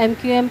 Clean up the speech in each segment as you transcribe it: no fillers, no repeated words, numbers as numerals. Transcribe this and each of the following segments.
MQM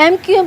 MQM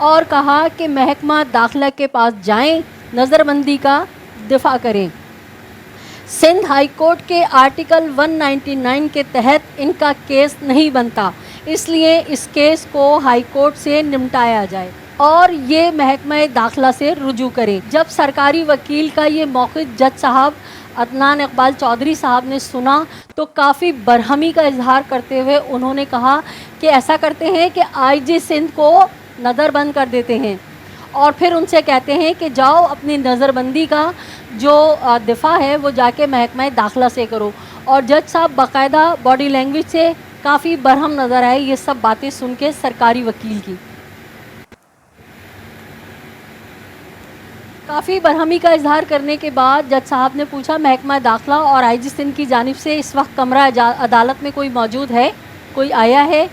اور کہا کہ محکمہ داخلہ کے پاس جائیں، نظر بندی کا دفاع کریں۔ سندھ ہائی کورٹ کے آرٹیکل 199 کے تحت ان کا کیس نہیں بنتا، اس لیے اس کیس کو ہائی کورٹ سے نمٹایا جائے اور یہ محکمہ داخلہ سے رجوع کرے۔ جب سرکاری وکیل کا یہ موقف جج صاحب عدنان اقبال چودھری صاحب نے سنا تو کافی برہمی کا اظہار کرتے ہوئے انہوں نے کہا کہ ایسا کرتے ہیں کہ آئی جی سندھ کو نظر بند کر دیتے ہیں اور پھر ان سے کہتے ہیں کہ جاؤ اپنی نظر بندی کا جو دفاع ہے وہ جا کے محکمہ داخلہ سے کرو۔ اور جج صاحب باقاعدہ باڈی لینگویج سے کافی برہم نظر آئے یہ سب باتیں سن کے سرکاری وکیل کی۔ کافی برہمی کا اظہار کرنے کے بعد جج صاحب نے پوچھا محکمہ داخلہ اور آئی جی سندھ کی جانب سے اس وقت کمرہ عدالت میں کوئی موجود ہے، کوئی آیا ہے؟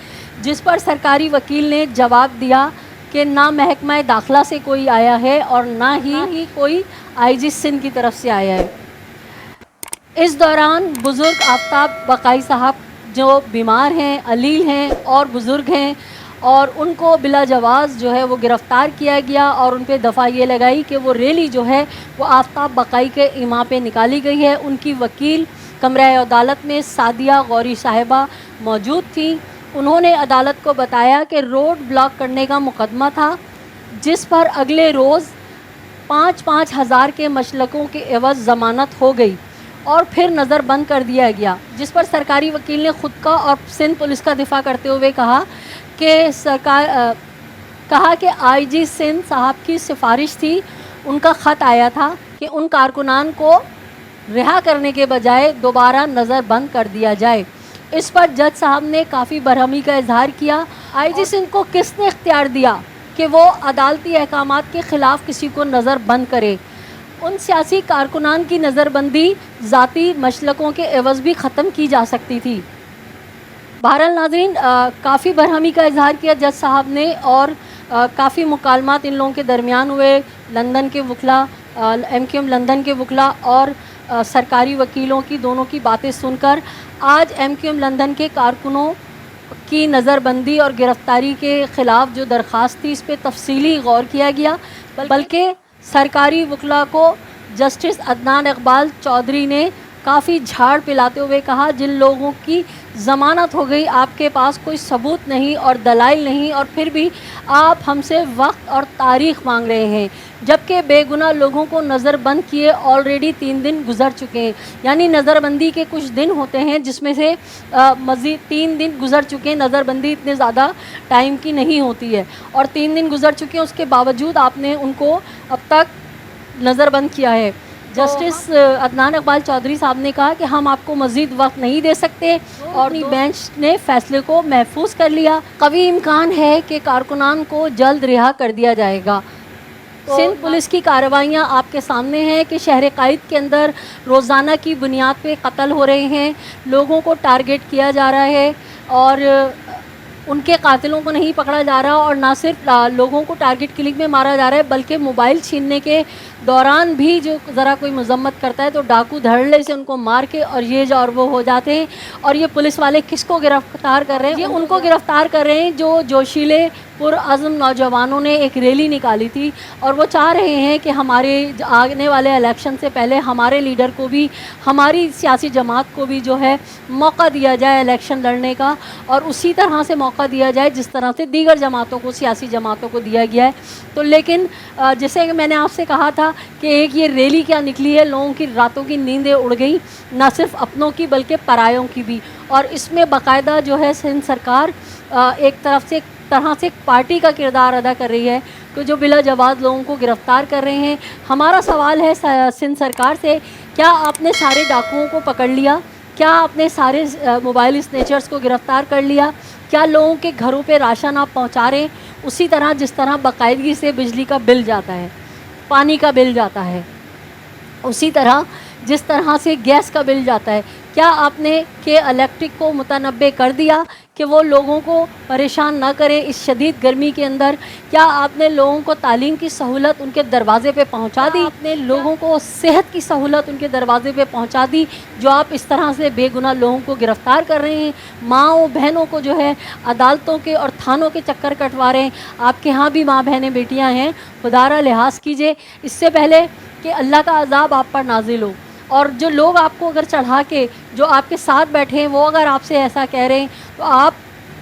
جس پر سرکاری وکیل نے جواب دیا کہ نہ محکمہ داخلہ سے کوئی آیا ہے اور نہ ہی کوئی آئی جی سندھ کی طرف سے آیا ہے۔ اس دوران بزرگ آفتاب بقائی صاحب جو بیمار ہیں، علیل ہیں اور بزرگ ہیں، اور ان کو بلا جواز جو ہے وہ گرفتار کیا گیا اور ان پہ دفعہ یہ لگائی کہ وہ ریلی جو ہے وہ آفتاب بقائی کے ایما پہ نکالی گئی ہے۔ ان کی وکیل کمرہ عدالت میں سعدیہ غوری صاحبہ موجود تھیں۔ انہوں نے عدالت کو بتایا کہ روڈ بلاک کرنے کا مقدمہ تھا جس پر اگلے روز 5,000 ہزار کے مشلقوں کے عوض ضمانت ہو گئی اور پھر نظر بند کر دیا گیا، جس پر سرکاری وکیل نے خود کا اور سندھ پولیس کا دفاع کرتے ہوئے کہا کہ آئی جی سندھ صاحب کی سفارش تھی، ان کا خط آیا تھا کہ ان کارکنان کو رہا کرنے کے بجائے دوبارہ نظر بند کر دیا جائے۔ اس پر جج صاحب نے کافی برہمی کا اظہار کیا۔ آئی جی سندھ کو کس نے اختیار دیا کہ وہ عدالتی احکامات کے خلاف کسی کو نظر بند کرے؟ ان سیاسی کارکنان کی نظر بندی ذاتی مشلقوں کے عوض بھی ختم کی جا سکتی تھی۔ بہرحال ناظرین، کافی برہمی کا اظہار کیا جج صاحب نے اور کافی مکالمات ان لوگوں کے درمیان ہوئے۔ لندن کے وکلا، ایم کیو ایم لندن کے وکلا اور سرکاری وکیلوں کی دونوں کی باتیں سن کر آج ایم کیو ایم لندن کے کارکنوں کی نظر بندی اور گرفتاری کے خلاف جو درخواست تھی اس پہ تفصیلی غور کیا گیا، بلکہ سرکاری وکلا کو جسٹس عدنان اقبال چودھری نے کافی جھاڑ پلاتے ہوئے کہا جن لوگوں کی ضمانت ہو گئی، آپ کے پاس کوئی ثبوت نہیں اور دلائل نہیں اور پھر بھی آپ ہم سے وقت اور تاریخ مانگ رہے ہیں، جبکہ بے گناہ لوگوں کو نظر بند کیے آلریڈی 3 دن گزر چکے ہیں۔ یعنی نظر بندی کے کچھ دن ہوتے ہیں جس میں سے مزید 3 دن گزر چکے ہیں، نظر بندی اتنے زیادہ ٹائم کی نہیں ہوتی ہے اور 3 دن گزر چکے ہیں، اس کے باوجود آپ نے ان کو اب تک نظر بند کیا ہے۔ جسٹس عدنان اقبال چودھری صاحب نے کہا کہ ہم آپ کو مزید وقت نہیں دے سکتے اور بینچ نے فیصلے کو محفوظ کر لیا۔ قوی امکان ہے کہ کارکنان کو جلد رہا کر دیا جائے گا۔ سندھ پولیس کی کارروائیاں آپ کے سامنے ہیں کہ شہر قائد کے اندر روزانہ کی بنیاد پہ قتل ہو رہے ہیں، لوگوں کو ٹارگٹ کیا جا رہا ہے اور ان کے قاتلوں کو نہیں پکڑا جا رہا، اور نہ صرف لوگوں کو ٹارگٹ کلنگ میں مارا جا رہا ہے بلکہ موبائل چھیننے کے دوران بھی جو ذرا کوئی مذمت کرتا ہے تو ڈاکو دھڑلے سے ان کو مار کے اور یہ اور وہ ہو جاتے ہیں۔ اور یہ پولیس والے کس کو گرفتار کر رہے ہیں؟ یہ ان کو گرفتار کر رہے ہیں جو جوشیلے پرعزم نوجوانوں نے ایک ریلی نکالی تھی اور وہ چاہ رہے ہیں کہ ہمارے آنے والے الیکشن سے پہلے ہمارے لیڈر کو بھی، ہماری سیاسی جماعت کو بھی جو ہے موقع دیا جائے الیکشن لڑنے کا، اور اسی طرح سے موقع دیا جائے جس طرح سے دیگر جماعتوں کو، سیاسی جماعتوں کو دیا گیا ہے۔ تو لیکن جیسے کہ میں نے آپ سے کہا تھا کہ ایک یہ ریلی کیا نکلی ہے، لوگوں کی راتوں کی نیندیں اڑ گئی، نہ صرف اپنوں کی بلکہ پرایوں کی بھی، اور اس میں باقاعدہ جو ہے سندھ سرکار ایک طرح سے ایک پارٹی کا کردار ادا کر رہی ہے کہ جو بلا جواز لوگوں کو گرفتار کر رہے ہیں۔ ہمارا سوال ہے سندھ سرکار سے، کیا آپ نے سارے ڈاکوؤں کو پکڑ لیا؟ کیا آپ نے سارے موبائل اسنیچرز کو گرفتار کر لیا؟ کیا لوگوں کے گھروں پہ راشن آپ پہنچا رہے ہیں اسی طرح جس طرح باقاعدگی سے بجلی کا بل جاتا ہے، پانی کا بل جاتا ہے، اسی طرح جس طرح سے گیس کا بل جاتا ہے؟ کیا آپ نے کہ الیکٹرک کو متنبع کر دیا؟ کہ وہ لوگوں کو پریشان نہ کریں اس شدید گرمی کے اندر؟ کیا آپ نے لوگوں کو تعلیم کی سہولت ان کے دروازے پہ پہنچا دی؟ آپ نے لوگوں کو صحت کی سہولت ان کے دروازے پہ پہنچا دی جو آپ اس طرح سے بے گناہ لوگوں کو گرفتار کر رہے ہیں، ماؤں بہنوں کو جو ہے عدالتوں کے اور تھانوں کے چکر کٹوا رہے ہیں؟ آپ کے ہاں بھی ماں بہنیں بیٹیاں ہیں، خدا را لحاظ کیجئے اس سے پہلے کہ اللہ کا عذاب آپ پر نازل ہو۔ اور جو لوگ آپ کو اگر چڑھا کے جو آپ کے ساتھ بیٹھے ہیں وہ اگر آپ سے ایسا کہہ رہے ہیں تو آپ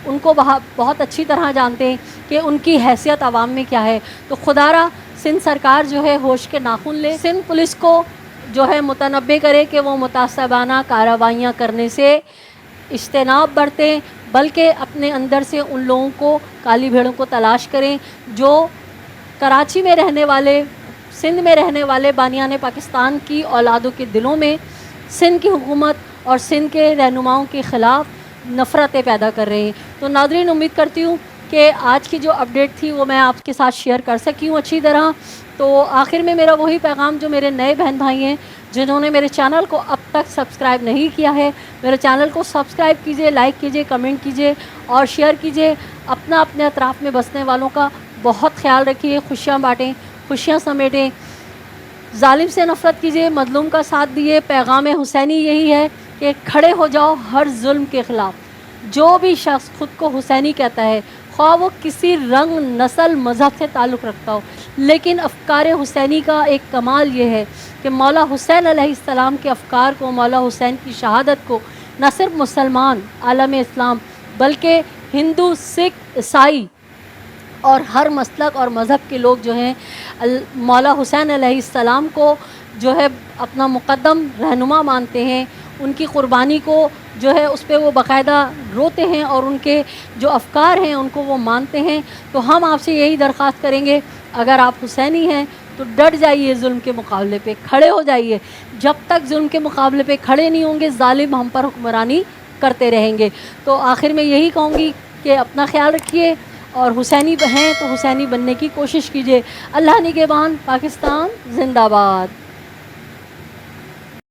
ان کو بہت اچھی طرح جانتے ہیں کہ ان کی حیثیت عوام میں کیا ہے۔ تو خدا را سندھ سرکار جو ہے ہوش کے ناخن لے، سندھ پولیس کو جو ہے متنبہ کرے کہ وہ متعصبانہ کارروائیاں کرنے سے اجتناب برتیں، بلکہ اپنے اندر سے ان لوگوں کو، کالی بھیڑوں کو تلاش کریں جو کراچی میں رہنے والے، سندھ میں رہنے والے بانیان پاکستان کی اولادوں کے دلوں میں سندھ کی حکومت اور سندھ کے رہنماؤں کے خلاف نفرتیں پیدا کر رہے ہیں۔ تو ناظرین، امید کرتی ہوں کہ آج کی جو اپڈیٹ تھی وہ میں آپ کے ساتھ شیئر کر سکی ہوں اچھی طرح۔ تو آخر میں میرا وہی پیغام جو میرے نئے بہن بھائی ہیں جنہوں نے میرے چینل کو اب تک سبسکرائب نہیں کیا ہے، میرے چینل کو سبسکرائب کیجئے، لائک کیجئے، کمنٹ کیجئے اور شیئر کیجئے۔ اپنے اطراف میں بسنے والوں کا بہت خیال رکھیے، خوشیاں بانٹیں، خوشیاں سمیٹیں، ظالم سے نفرت کیجئے، مظلوم کا ساتھ دیے۔ پیغام حسینی یہی ہے کہ کھڑے ہو جاؤ ہر ظلم کے خلاف۔ جو بھی شخص خود کو حسینی کہتا ہے، خواہ وہ کسی رنگ، نسل، مذہب سے تعلق رکھتا ہو، لیکن افکار حسینی کا ایک کمال یہ ہے کہ مولا حسین علیہ السلام کے افکار کو، مولا حسین کی شہادت کو نہ صرف مسلمان، عالم اسلام، بلکہ ہندو، سکھ، عیسائی اور ہر مسلک اور مذہب کے لوگ جو ہیں مولا حسین علیہ السلام کو جو ہے اپنا مقدم رہنما مانتے ہیں۔ ان کی قربانی کو جو ہے اس پہ وہ باقاعدہ روتے ہیں اور ان کے جو افکار ہیں ان کو وہ مانتے ہیں۔ تو ہم آپ سے یہی درخواست کریں گے، اگر آپ حسینی ہیں تو ڈٹ جائیے، ظلم کے مقابلے پہ کھڑے ہو جائیے۔ جب تک ظلم کے مقابلے پہ کھڑے نہیں ہوں گے، ظالم ہم پر حکمرانی کرتے رہیں گے۔ تو آخر میں یہی کہوں گی کہ اپنا خیال رکھیے اور حسینی ہیں تو حسینی بننے کی کوشش کیجیے۔ اللہ نگہبان، پاکستان زندہ باد۔